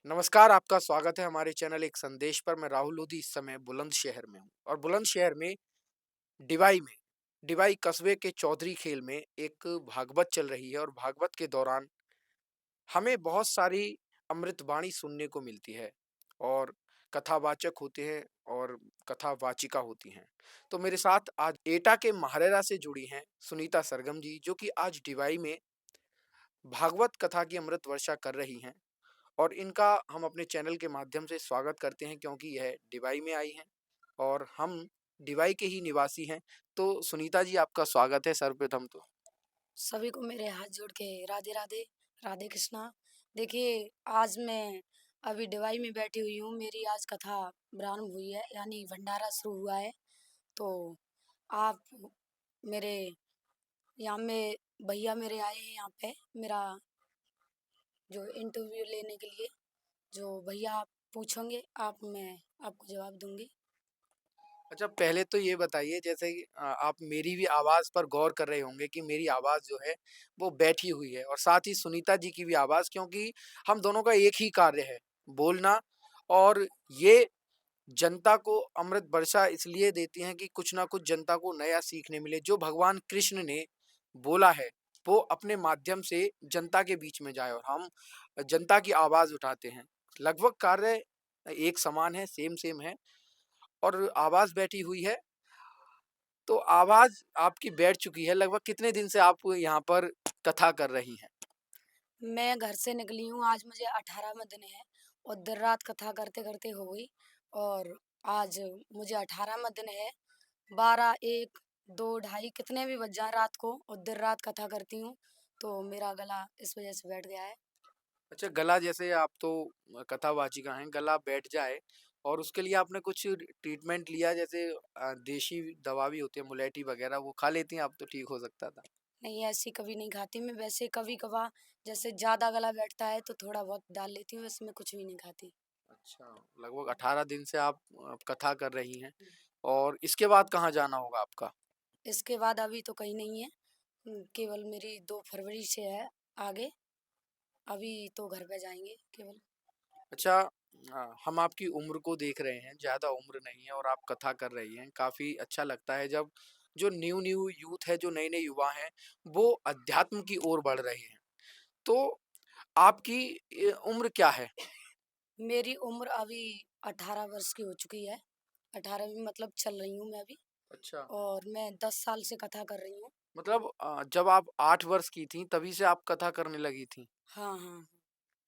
नमस्कार, आपका स्वागत है हमारे चैनल एक संदेश पर। मैं राहुल लोधी इस समय बुलंदशहर में हूँ और बुलंदशहर में डिवाई में डिवाई कस्बे के चौधरी खेल में एक भागवत चल रही है और भागवत के दौरान हमें बहुत सारी अमृतवाणी सुनने को मिलती है और कथावाचक होते हैं और कथावाचिका होती हैं। तो मेरे साथ आज एटा के महारेरा से जुड़ी हैं सुनीता सरगम जी, जो कि आज डिवाई में भागवत कथा की अमृत वर्षा कर रही हैं। और इनका हम अपने चैनल के माध्यम से स्वागत करते हैं क्योंकि यह डिवाई में आई हैं और हम डिवाई के ही निवासी हैं। तो सुनीता जी, आपका स्वागत है सर्वप्रथम तो। सभी को मेरे हाथ जोड़ के राधे राधे, राधे कृष्णा। देखिए, आज मैं अभी डिवाई में बैठी हुई हूँ। मेरी आज कथा प्रारंभ हुई है, यानी भंडारा शुरू हुआ है। तो आप मेरे यहाँ में भैया मेरे आए हैं यहाँ पे मेरा जो इंटरव्यू लेने के लिए। जो भैया आप पूछोगे आप मैं आपको जवाब दूंगी। अच्छा, पहले तो ये बताइए, जैसे कि आप मेरी भी आवाज़ पर गौर कर रहे होंगे कि मेरी आवाज़ जो है वो बैठी हुई है और साथ ही सुनीता जी की भी आवाज़, क्योंकि हम दोनों का एक ही कार्य है, बोलना। और ये जनता को अमृत वर्षा इसलिए देती हैं कि कुछ ना कुछ जनता को नया सीखने मिले। जो भगवान कृष्ण ने बोला है, वो अपने माध्यम से जनता के बीच में जाए और हम जनता की आवाज़ उठाते हैं। लगभग कार्य एक समान है, सेम-सेम है और आवाज़ बैठी हुई है। तो आवाज़ आपकी बैठ चुकी है। लगभग कितने दिन से आप यहाँ पर कथा कर रही हैं? मैं घर से निकली हूँ, आज मुझे 18वाँ दिन है और देर रात कथा करते-करते हो गई। और आज मुझे 18वाँ दिन है। 12, 1, 2, ढाई कितने भी बज जाएँ रात को और देर रात कथा करती हूँ, तो मेरा गला इस वज़ह से बैठ गया है। अच्छा, गला जैसे आप तो कथावाचिका हैं, गला बैठ जाए और उसके लिए आपने कुछ ट्रीटमेंट लिया, जैसे देशी दवा भी होती है, मुलेठी वगैरह, वो खा लेती हैं आप तो ठीक हो सकता था? नहीं, ऐसी कभी नहीं खाती मैं, वैसे कभी-कभार जैसे ज़्यादा गला बैठता है तो थोड़ा बहुत डाल लेती हूँ, वैसे मैं कुछ भी नहीं खाती। अच्छा, लगभग 18 दिन से आप कथा कर रही हैं और इसके बाद कहाँ जाना होगा आपका? इसके बाद अभी तो कहीं नहीं है। केवल मेरी 2 फरवरी से है आगे, अभी तो घर पे जाएँगे केवल। अच्छा, हम आपकी उम्र को देख रहे हैं, ज़्यादा उम्र नहीं है और आप कथा कर रही हैं। काफ़ी अच्छा लगता है जब जो न्यू-न्यू यूथ है, जो नए-नए युवा हैं, वो अध्यात्म की ओर बढ़ रहे हैं। तो आपकी उम्र क्या है? मेरी उम्र अभी 18 वर्ष की हो चुकी है। 18वीं मतलब चल रही हूँ मैं अभी। अच्छा, और मैं 10 साल से कथा कर रही हूँ। मतलब जब आप 8 वर्ष की थीं, तभी से आप कथा करने लगी थीं? हाँ, हाँ, हाँ।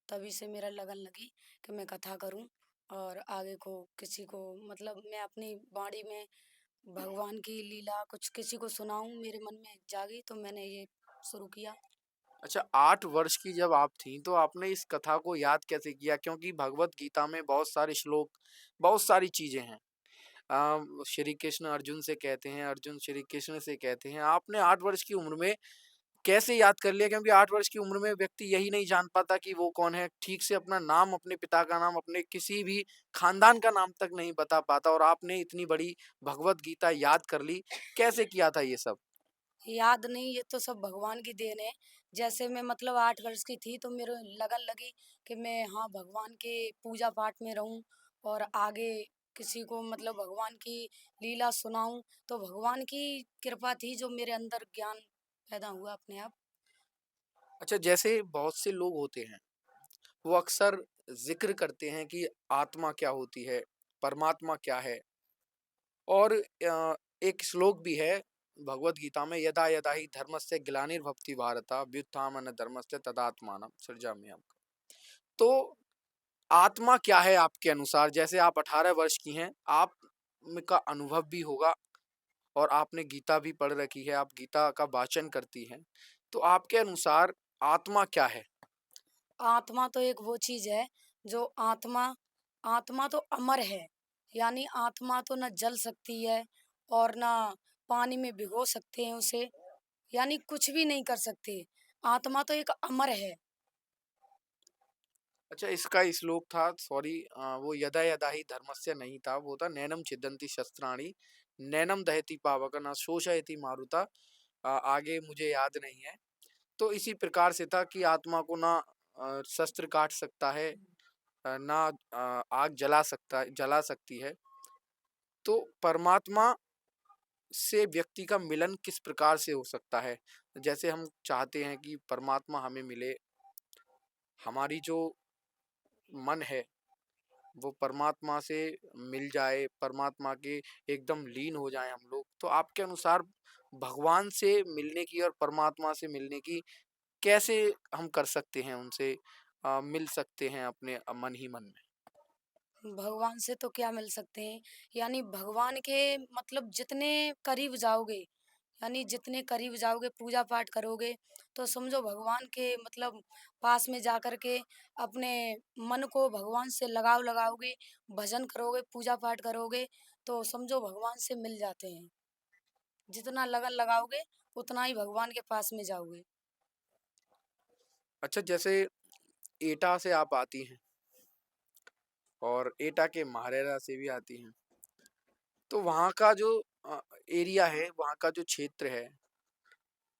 तभी से मेरा लगन लगी कि मैं कथा करूँ और आगे को किसी को मतलब मैं अपनी वाणी में भगवान की लीला कुछ किसी को सुनाऊँ, मेरे मन में जागी तो मैंने ये शुरू किया। अच्छा, 8 वर्ष की जब आप थीं, तो आपने इस कथा को याद कैसे किया? क्योंकि भगवद गीता में बहुत सारे श्लोक, बहुत सारी चीज़ें हैं। श्री कृष्ण अर्जुन से कहते हैं, अर्जुन श्री कृष्ण से कहते हैं। आपने 8 वर्ष की उम्र में कैसे याद कर लिया? क्योंकि 8 वर्ष की उम्र में व्यक्ति यही नहीं जान पाता कि वो कौन है। ठीक से अपना नाम, अपने पिता का नाम, अपने किसी भी खानदान का नाम तक नहीं बता पाता और आपने इतनी बड़ी भगवद गीता याद कर ली। कैसे किया था ये सब? याद नहीं, ये तो सब भगवान की देन है। जैसे मैं मतलब 8 वर्ष की थी तो मेरे लगन लगी कि मैं हाँ, भगवान के पूजा पाठ में रहूँ और आगे किसी को मतलब भगवान की लीला सुनाऊँ। तो भगवान की कृपा थी जो मेरे अंदर ज्ञान पैदा हुआ अपने आप। अच्छा, जैसे बहुत से लोग होते हैं, वो अक्सर ज़िक्र करते हैं कि आत्मा क्या होती है, परमात्मा क्या है? और एक श्लोक भी है भगवद गीता में, यदा यदा ही धर्मस्य ग्लानिर्भवति भारत अभ्युत्थान धर्मस्य तदात्मानं सृजाम्यहम्। तो आत्मा क्या है आपके अनुसार? जैसे आप 18 वर्ष की हैं, आप में का अनुभव भी होगा और आपने गीता भी पढ़ रखी है, आप गीता का वाचन करती हैं। तो आपके अनुसार आत्मा क्या है? आत्मा तो एक वो चीज़ है जो आत्मा आत्मा तो अमर है। यानी आत्मा तो ना जल सकती है और ना पानी में भिगो सकते हैं उसे। यानी कुछ भी नहीं कर सकते। आत्मा तो एक अमर है। अच्छा, इसका श्लोक था, सॉरी, वो यदा यदा ही धर्मस्य नहीं था, वो था नैनम छिदन्ति शस्त्राणि, नैनम दहति पावक न शोषयति मारुता। आगे मुझे याद नहीं है। तो इसी प्रकार से था कि आत्मा को ना शस्त्र काट सकता है, ना आग जला सकती है। तो परमात्मा से व्यक्ति का मिलन किस प्रकार से हो सकता है? जैसे हम चाहते हैं कि परमात्मा हमें मिले, हमारी जो मन है वो परमात्मा से मिल जाए, परमात्मा के एकदम लीन हो जाएँ हम लोग। तो आपके अनुसार भगवान से मिलने की और परमात्मा से मिलने की कैसे हम कर सकते हैं उनसे मिल सकते हैं अपने मन ही मन में? भगवान से तो क्या मिल सकते हैं, यानी भगवान के मतलब जितने करीब जाओगे, यानी जितने करीब जाओगे, पूजा पाठ करोगे, तो समझो भगवान के मतलब पास में जाकर के अपने मन को भगवान से लगाव लगाओगे, भजन करोगे, पूजा पाठ करोगे, तो समझो भगवान से मिल जाते हैं। जितना लगन लगाओगे, उतना ही भगवान के पास में जाओगे। अच्छा, जैसे एटा से आप आती हैं और एटा के महारेरा से भी आती हैं। तो वहाँ का जो एरिया है, वहाँ का जो क्षेत्र है,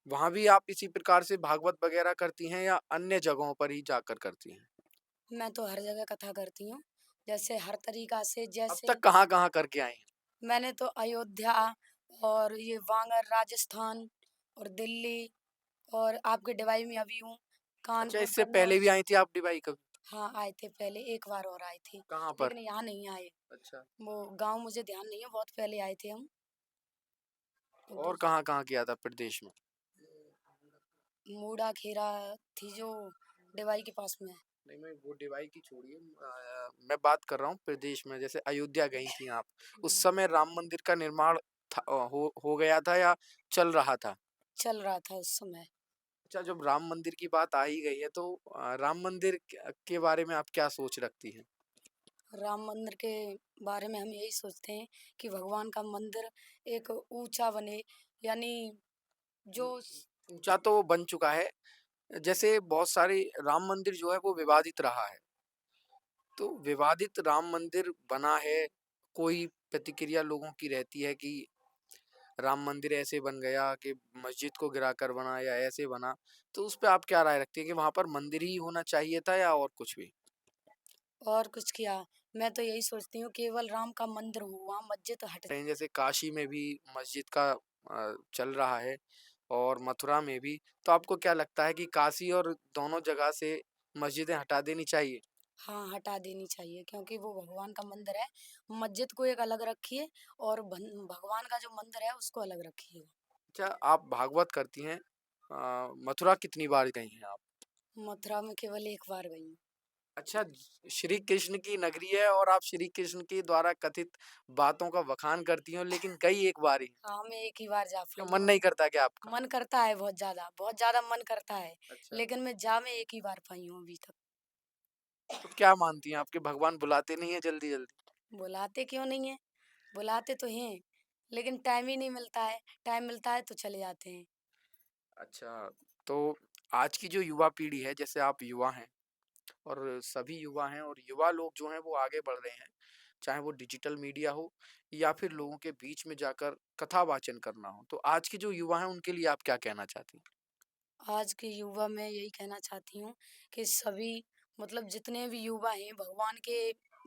वहाँ भी आप इसी प्रकार से भागवत वगैरह करती हैं या अन्य जगहों पर ही जाकर करती हैं? मैं तो हर जगह कथा करती हूँ, जैसे हर तरीका से अब जैसे तक कहाँ-कहाँ करके आई हैं? मैंने तो अयोध्या और ये वांगड़ राजस्थान और दिल्ली और आपके डिवाई में अभी हूँ, अच्छा, कानपुर, इससे पहले भी कन्नौज। आई थी आप डिवाई कभी? हाँ, आए थे पहले एक बार और आए थे, कहाँ पर? लेकिन यहाँ नहीं आए। अच्छा, वो गाँव मुझे ध्यान नहीं है, बहुत पहले आए थे हम। तो और कहाँ-कहाँ किया था प्रदेश में? मूड़ा खेरा थी जो डिवाई के पास में है। नहीं, मैं वो डिवाई की छोड़िए मैं बात कर रहा हूँ प्रदेश में, जैसे अयोध्या गई थी आप, उस हम्म, समय राम मंदिर का निर्माण हो गया था या चल रहा था? चल रहा था उस समय। अच्छा, जब राम मंदिर की बात आ ही गई है तो राम मंदिर के बारे में आप क्या सोच रखती हैं? राम मंदिर के बारे में हम यही सोचते हैं कि भगवान का मंदिर एक ऊंचा बने, यानी जो ऊंचा तो वो बन चुका है, जैसे बहुत सारे राम मंदिर जो है वो विवादित रहा है। तो विवादित राम मंदिर बना है, कोई प्रतिक्रिया लोगों की रहती है कि राम मंदिर ऐसे बन गया कि मस्जिद को गिराकर बना या ऐसे बना। तो उस पे आप क्या राय रखती हैं कि वहाँ पर मंदिर ही होना चाहिए था या और कुछ भी? और कुछ किया। मैं तो यही सोचती हूँ केवल राम का मंदिर हो, वहाँ मस्जिद हट। कहीं जैसे काशी में भी मस्जिद का चल रहा है और मथुरा में भी। तो आपको क्या लगता है कि काशी और दोनों जगह से मस्जिदें हटा देनी चाहिए? हाँ, हटा देनी चाहिए क्योंकि वो भगवान का मंदिर है। मस्जिद को एक अलग रखिए और भगवान का जो मंदिर है उसको अलग रखिएगा। अच्छा, आप भागवत करती हैं, मथुरा कितनी बार गई हैं आप? मथुरा में केवल एक बार गई हूँ। अच्छा, श्री कृष्ण की नगरी है और आप श्री कृष्ण के द्वारा कथित बातों का बखान करती हो लेकिन गई एक बार ही। हाँ, मैं एक ही बार जा क्यों, पाई मन हूँ। नहीं करता क्या आपका? मन करता है बहुत ज़्यादा मन करता है, अच्छा, लेकिन मैं एक ही बार पाई हूँ अभी तक। तो क्या मानती हैं आपके भगवान बुलाते नहीं है जल्दी-जल्दी? बुलाते क्यों नहीं हैं? बुलाते तो हैं, लेकिन टाइम ही नहीं मिलता है। टाइम मिलता है तो चले जाते हैं। अच्छा, तो आज की जो युवा पीढ़ी है, जैसे आप युवा हैं और सभी युवा हैं और युवा लोग जो हैं वो आगे बढ़ रहे हैं, चाहे वो डिजिटल मीडिया हो या फिर लोगों के बीच में जाकर कथा वाचन करना हो। तो आज के जो युवा हैं उनके लिए आप क्या कहना चाहती हैं? आज के युवा में यही कहना चाहती हूँ कि सभी मतलब जितने भी युवा हैं भगवान के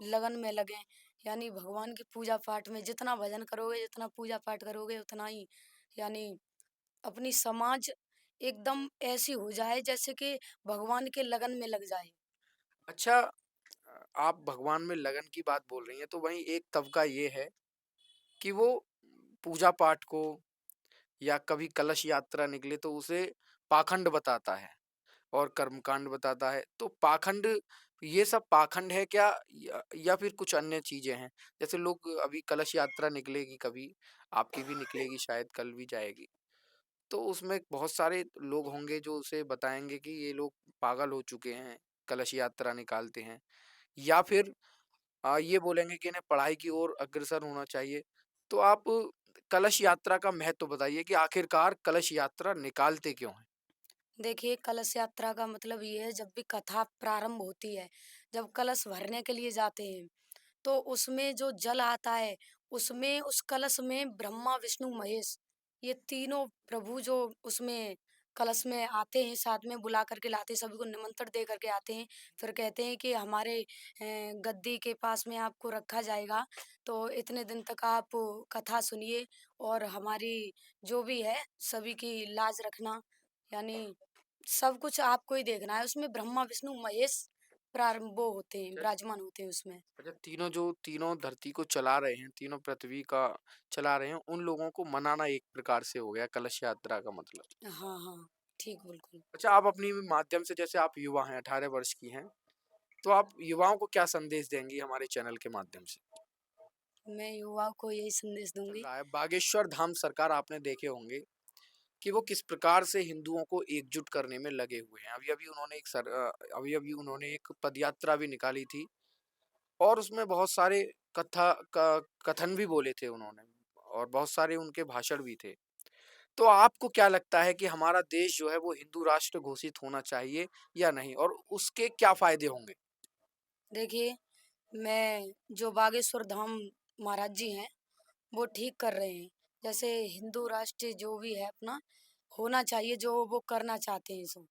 लगन में लगें, यानी भगवान की पूजा पाठ में जितना भजन करोगे, जितना पूजा पाठ करोगे उतना ही यानी अपनी समाज एकदम ऐसी हो जाए जैसे कि भगवान के लगन में लग जाए। अच्छा, आप भगवान में लगन की बात बोल रही हैं, तो वहीं एक तबका ये है कि वो पूजा पाठ को या कभी कलश यात्रा निकले तो उसे पाखंड बताता है और कर्मकांड बताता है। तो पाखंड, ये सब पाखंड है क्या या फिर कुछ अन्य चीज़ें हैं? जैसे लोग अभी कलश यात्रा निकलेगी कभी, आपकी भी निकलेगी शायद कल भी जाएगी। तो उसमें बहुत सारे लोग होंगे जो उसे बताएँगे कि ये लोग पागल हो चुके हैं, कलश यात्रा निकालते हैं। या फिर ये बोलेंगे कि इन्हें पढ़ाई की ओर अग्रसर होना चाहिए। तो आप कलश यात्रा का महत्व बताइए कि आखिरकार कलश यात्रा निकालते क्यों हैं? देखिए, कलश यात्रा का मतलब ये है जब भी कथा प्रारंभ होती है, जब कलश भरने के लिए जाते हैं, तो उसमें जो जल आता है, उसमें उस कलश में ब्रह्मा, विष्णु, महेश ये तीनों प्रभु जो उसमें कलश में आते हैं, साथ में बुला करके लाते हैं, सभी को निमंत्रण दे करके आते हैं। फिर कहते हैं कि हमारे गद्दी के पास में आपको रखा जाएगा, तो इतने दिन तक आप कथा सुनिए और हमारी जो भी है, सभी की लाज रखना, यानी सब कुछ आपको ही देखना है। उसमें ब्रह्मा, विष्णु, महेश प्रारंभ वो होते हैं, अच्छा विराजमान होते हैं उसमें। अच्छा, तीनों धरती को चला रहे हैं, तीनों पृथ्वी का चला रहे हैं, उन लोगों को मनाना एक प्रकार से हो गया कलश यात्रा का मतलब। हाँ, हाँ। ठीक, बिल्कुल। अच्छा, आप अपनी माध्यम से जैसे आप युवा हैं, 18 वर्ष की हैं, तो आप युवाओं को क्या संदेश देंगी हमारे चैनल के माध्यम से? मैं युवाओं को यही संदेश चल दूँगी। रहा है, बागेश्वर धाम सरकार आपने देखे होंगे कि वो किस प्रकार से हिंदुओं को एकजुट करने में लगे हुए हैं। अभी-अभी उन्होंने एक पदयात्रा भी निकाली थी और उसमें बहुत सारे कथन भी बोले थे उन्होंने और बहुत सारे उनके भाषण भी थे। तो आपको क्या लगता है कि हमारा देश जो है वो हिंदू राष्ट्र घोषित होना चाहिए या नहीं? और उसके क्या फ़ायदे होंगे? देखिए, मैं जो बागेश्वर धाम महाराज जी हैं, वो ठीक कर रहे हैं। जैसे हिंदू राष्ट्र जो भी है अपना, होना चाहिए जो वो करना चाहते हैं सो।